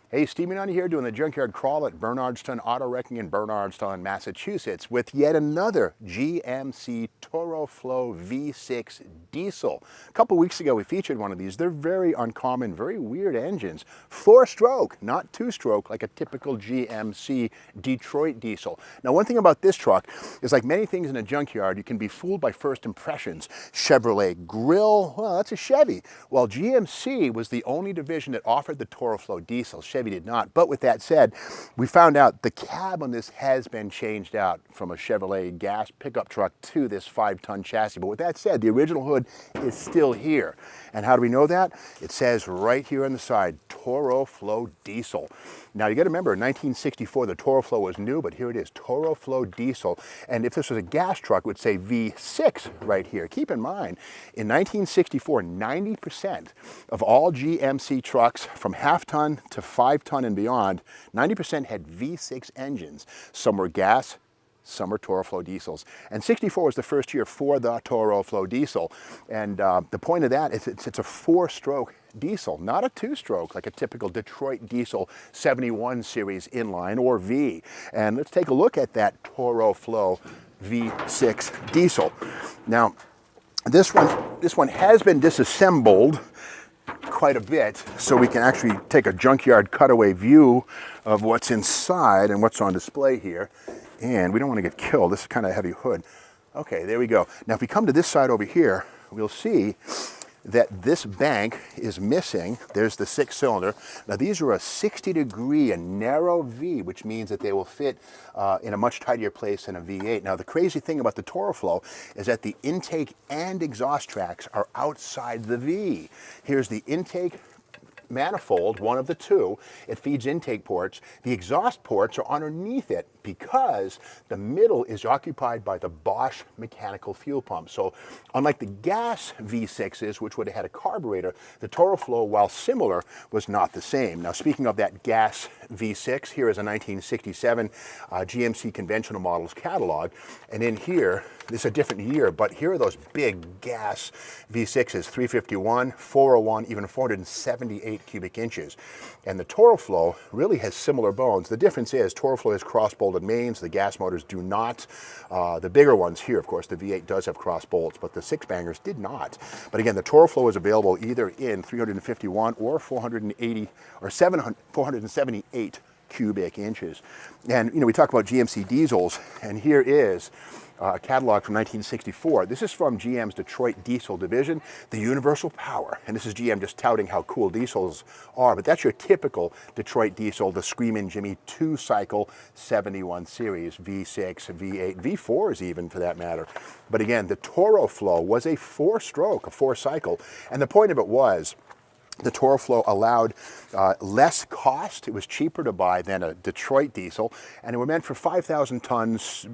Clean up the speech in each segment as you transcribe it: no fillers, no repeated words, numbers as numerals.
Hey, Steve Minani here doing the junkyard crawl at Bernardston Auto Wrecking in Bernardston, Massachusetts with yet another GMC Toro-Flow V6 diesel. A couple weeks ago we featured one of these. They're very uncommon, very weird engines. 4-stroke, not 2-stroke like a typical GMC Detroit diesel. Now one thing about this truck is like many things in a junkyard, you can be fooled by first impressions. Chevrolet grill, well that's a Chevy. Well, GMC was the only division that offered the Toro-Flow diesel. Chevy did not. But with that said, we found out the cab on this has been changed out from a Chevrolet gas pickup truck to this 5-ton chassis. But with that said, the original hood is still here. And how do we know that? It says right here on the side, Toro-Flow diesel. Now you got to remember, in 1964, the Toro-Flow was new, but here it is, Toro-Flow diesel. And if this was a gas truck, it would say V6 right here. Keep in mind, in 1964, 90% of all GMC trucks from half-ton to 5-ton and beyond, 90% had V6 engines. Some were gas, some are Toro-Flow diesels. And 64 was the first year for the Toro-Flow diesel. And the point of that is it's a 4-stroke diesel, not a 2-stroke like a typical Detroit diesel 71 series inline or V. And let's take a look at that Toro-Flow V6 diesel. Now, this one has been disassembled quite a bit, so we can actually take a junkyard cutaway view of what's inside and what's on display here. And we don't want to get killed. This is kind of a heavy hood. Okay, there we go. Now if we come to this side over here, we'll see that this bank is missing. There's the 6-cylinder. Now these are a 60-degree, a narrow V, which means that they will fit in a much tighter place than a V8. Now the crazy thing about the Toro-Flow is that the intake and exhaust tracks are outside the V. Here's the intake manifold, one of the two. It feeds intake ports. The exhaust ports are underneath it because the middle is occupied by the Bosch mechanical fuel pump. So unlike the gas V6s, which would have had a carburetor, the Toro-Flow, while similar, was not the same. Now speaking of that gas V6, here is a 1967 GMC conventional models catalog. And in here, this is a different year, but here are those big gas V6s, 351, 401, even 478 cubic inches. And the Toro-Flow really has similar bones. The difference is Toro-Flow has cross-bolted mains, the gas motors do not. The bigger ones here, of course, the V8 does have cross bolts, but the 6-bangers did not. But again, the Toro-Flow is available either in 351 or 480 or 478 cubic inches. And you know, we talk about GMC diesels, and here is a catalog from 1964. This is from GM's Detroit diesel division, the Universal Power. And this is GM just touting how cool diesels are, but that's your typical Detroit diesel, the Screamin' Jimmy 2-cycle 71 series, V6, V8, V4s even for that matter. But again, the Toro-Flow was a 4-stroke, a 4-cycle, and the point of it was, the Toro-Flow allowed less cost. It was cheaper to buy than a Detroit diesel, and they were meant for 5,000 tons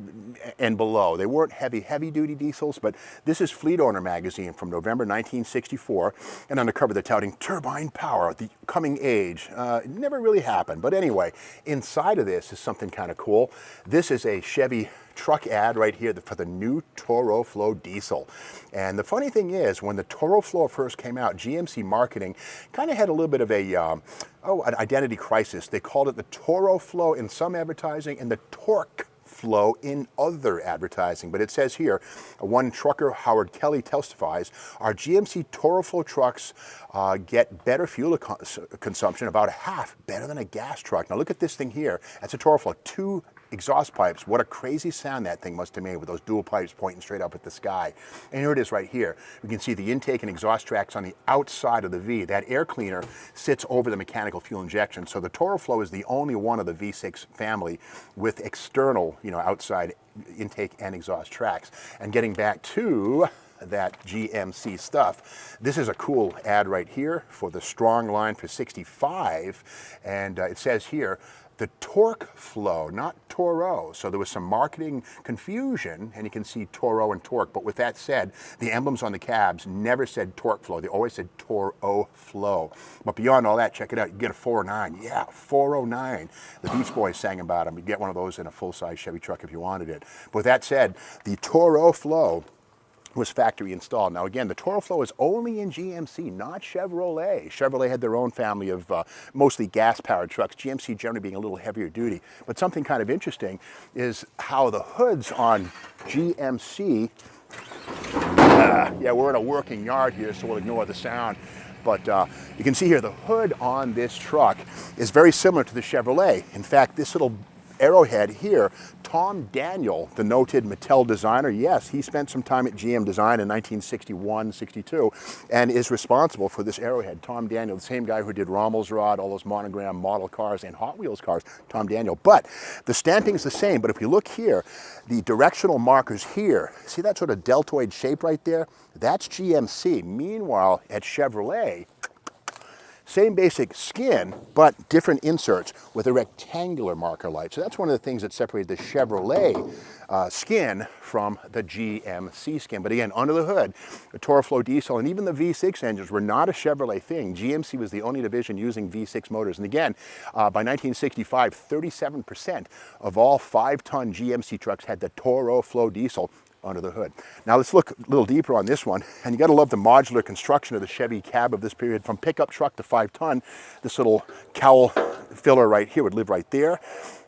and below. They weren't heavy-duty diesels, but this is Fleet Owner magazine from November 1964, and on the cover they're touting turbine power, the coming age. It never really happened, but anyway, inside of this is something kind of cool. This is a Chevy truck ad right here for the new Toro-Flow diesel. And the funny thing is, when the Toro-Flow first came out, GMC marketing kind of had a little bit of an identity crisis. They called it the Toro-Flow in some advertising and the TorqueFlow in other advertising. But it says here, one trucker, Howard Kelly, testifies, our GMC Toro-Flow trucks get better fuel consumption, about a half better than a gas truck. Now look at this thing here. That's a Toro-Flow, 2 exhaust pipes. What a crazy sound that thing must have made with those dual pipes pointing straight up at the sky. And here it is right here. We can see the intake and exhaust tracks on the outside of the V. That air cleaner sits over the mechanical fuel injection. So the Toro-Flow is the only one of the V6 family with external, outside intake and exhaust tracks. And getting back to that GMC stuff, this is a cool ad right here for the Strong line for 65, and it says here, the TorqueFlow, not Toro. So there was some marketing confusion, and you can see Toro and Torque. But with that said, the emblems on the cabs never said TorqueFlow. They always said Toro-Flow. But beyond all that, check it out. You get a 409. Yeah, 409. The Beach Boys sang about them. You get one of those in a full-size Chevy truck if you wanted it. But with that said, the Toro-Flow was factory installed. Now again, the ToroFlow is only in GMC, not Chevrolet. Chevrolet had their own family of mostly gas-powered trucks, GMC generally being a little heavier duty. But something kind of interesting is how the hoods on GMC, yeah, we're in a working yard here, so we'll ignore the sound. But you can see here the hood on this truck is very similar to the Chevrolet. In fact, this little arrowhead here, Tom Daniel, the noted Mattel designer, yes, he spent some time at GM Design in 1961, 62, and is responsible for this arrowhead. Tom Daniel, the same guy who did Rommel's Rod, all those monogram model cars and Hot Wheels cars, Tom Daniel. But the stamping's the same, but if you look here, the directional markers here, see that sort of deltoid shape right there? That's GMC. Meanwhile, at Chevrolet, same basic skin, but different inserts with a rectangular marker light. So that's one of the things that separated the Chevrolet skin from the GMC skin. But again, under the hood, the ToroFlow diesel and even the V6 engines were not a Chevrolet thing. GMC was the only division using V6 motors. And again, by 1965, 37% of all 5-ton GMC trucks had the ToroFlow diesel under the hood. Now let's look a little deeper on this one, and you got to love the modular construction of the Chevy cab of this period. From pickup truck to 5-ton, this little cowl filler right here would live right there.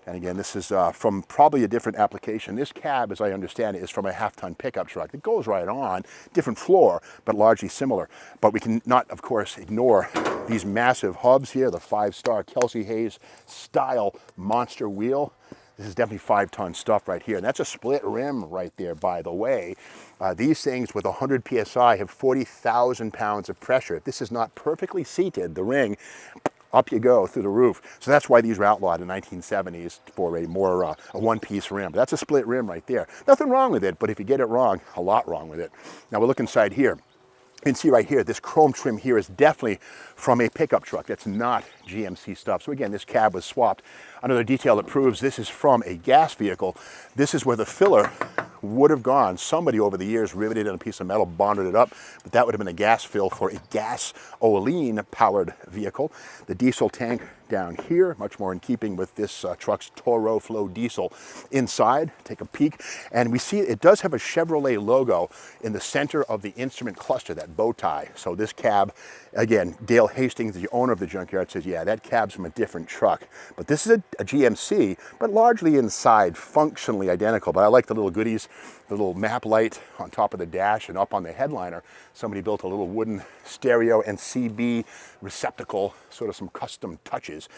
And again, this is from probably a different application. This cab, as I understand it, is from a 1/2-ton pickup truck. It goes right on, different floor, but largely similar. But we can not, of course, ignore these massive hubs here, the 5-star Kelsey Hayes style monster wheel. This is definitely 5-ton stuff right here. And that's a split rim right there, by the way. These things with 100 PSI have 40,000 pounds of pressure. If this is not perfectly seated, the ring, up you go through the roof. So that's why these were outlawed in the 1970s for a more a one-piece rim. But that's a split rim right there. Nothing wrong with it, but if you get it wrong, a lot wrong with it. Now we'll look inside here. You can see right here, this chrome trim here is definitely from a pickup truck. That's not GMC stuff. So again, this cab was swapped. Another detail that proves this is from a gas vehicle. This is where the filler would have gone. Somebody over the years riveted in a piece of metal, bonded it up, but that would have been a gas fill for a gasoline powered vehicle. The diesel tank down here, much more in keeping with this truck's ToroFlow diesel. Inside, take a peek, and we see it does have a Chevrolet logo in the center of the instrument cluster, that bow tie. So this cab, again, Dale Hastings, the owner of the junkyard, says, yeah, that cab's from a different truck. But this is a GMC, but largely inside, functionally identical. But I like the little goodies, the little map light on top of the dash, and up on the headliner, somebody built a little wooden stereo and CB receptacle, sort of some custom touches.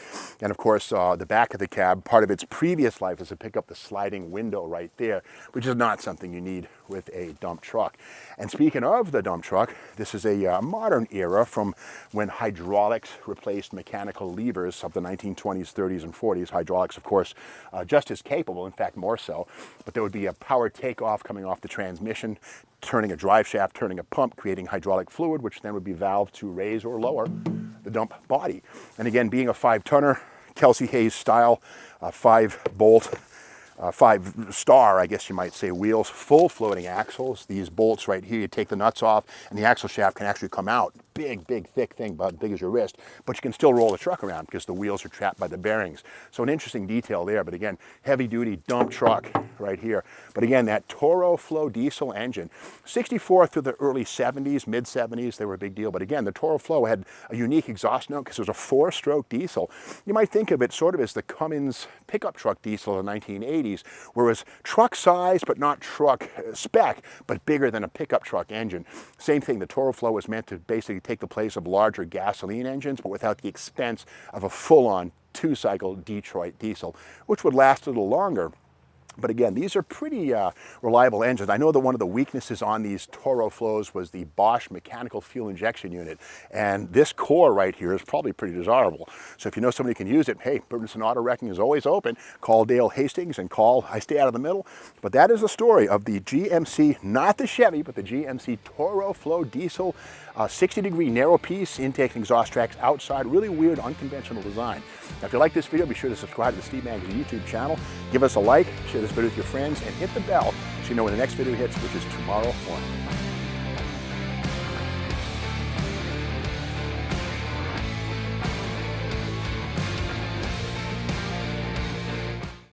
And of course, the back of the cab, part of its previous life is to pick up the sliding window right there, which is not something you need with a dump truck. And speaking of the dump truck, this is a modern era from when hydraulics replaced mechanical levers of the 1920s, 30s, and 40s. Hydraulics, of course, just as capable, in fact, more so. But there would be a power takeoff coming off the transmission, turning a drive shaft, turning a pump, creating hydraulic fluid, which then would be valved to raise or lower the dump body. And again, being a 5-tonner, Kelsey Hayes style, 5-bolt, 5-star, I guess you might say, wheels, full floating axles. These bolts right here, you take the nuts off, and the axle shaft can actually come out. Big, big, thick thing, about big as your wrist, but you can still roll the truck around because the wheels are trapped by the bearings. So an interesting detail there, but again, heavy-duty dump truck right here. But again, that ToroFlow diesel engine, 64 through the early 70s, mid-70s, they were a big deal. But again, the ToroFlow had a unique exhaust note because it was a 4-stroke diesel. You might think of it sort of as the Cummins pickup truck diesel in the 1980s, where it was truck size, but not truck spec, but bigger than a pickup truck engine. Same thing, the ToroFlow was meant to basically take the place of larger gasoline engines, but without the expense of a full-on 2-cycle Detroit diesel, which would last a little longer. But again, these are pretty reliable engines. I know that one of the weaknesses on these ToroFlows was the Bosch mechanical fuel injection unit. And this core right here is probably pretty desirable. So if you know somebody can use it, hey, Burnison Auto Wrecking is always open. Call Dale Hastings and I stay out of the middle. But that is the story of the GMC, not the Chevy, but the GMC ToroFlow diesel 60-degree narrow piece, intake and exhaust tracks outside, really weird, unconventional design. Now, if you like this video, be sure to subscribe to the Steve Magazine YouTube channel. Give us a like, share this video with your friends, and hit the bell so you know when the next video hits, which is tomorrow morning.